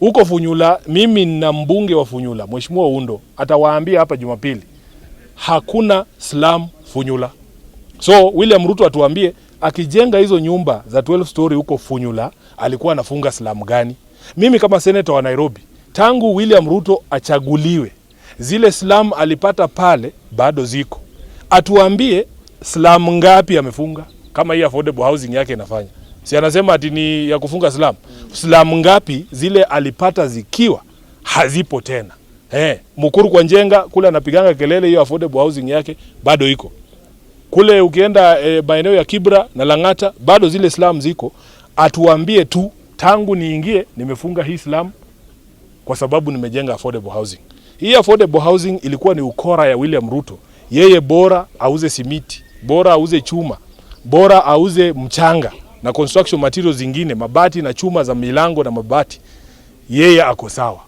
Huko Funyula, mimi na mbunge wa Funyula, Mheshimiwa Undo, atawaambia hapa Jumapili, hakuna slum Funyula. So William Ruto atuambie, akijenga hizo nyumba za 12 story huko Funyula, alikuwa anafunga slum gani? Mimi kama senator wa Nairobi, tangu William Ruto achaguliwe, zile slum alipata pale bado ziko. Atuambie slum ngapi amefunga kama hii affordable housing yake inafanya. Si anasema ati ni ya kufunga slum. Slum ngapi zile alipata zikiwa hazipo tena. Mukuru kwa Njenga kule anapiganga kelele, hiyo affordable housing yake bado iko. Kule ukienda maeneo ya Kibra na Langata bado zile slum ziko. Atuambie tu, tangu niingie nimefunga hii slum kwa sababu nimejenga affordable housing. Hii affordable housing ilikuwa ni ukora ya William Ruto. Yeye bora auze simiti, bora auze chuma, bora auze mchanga na construction materials zingine, mabati na chuma za milango na mabati, yeye ako sawa.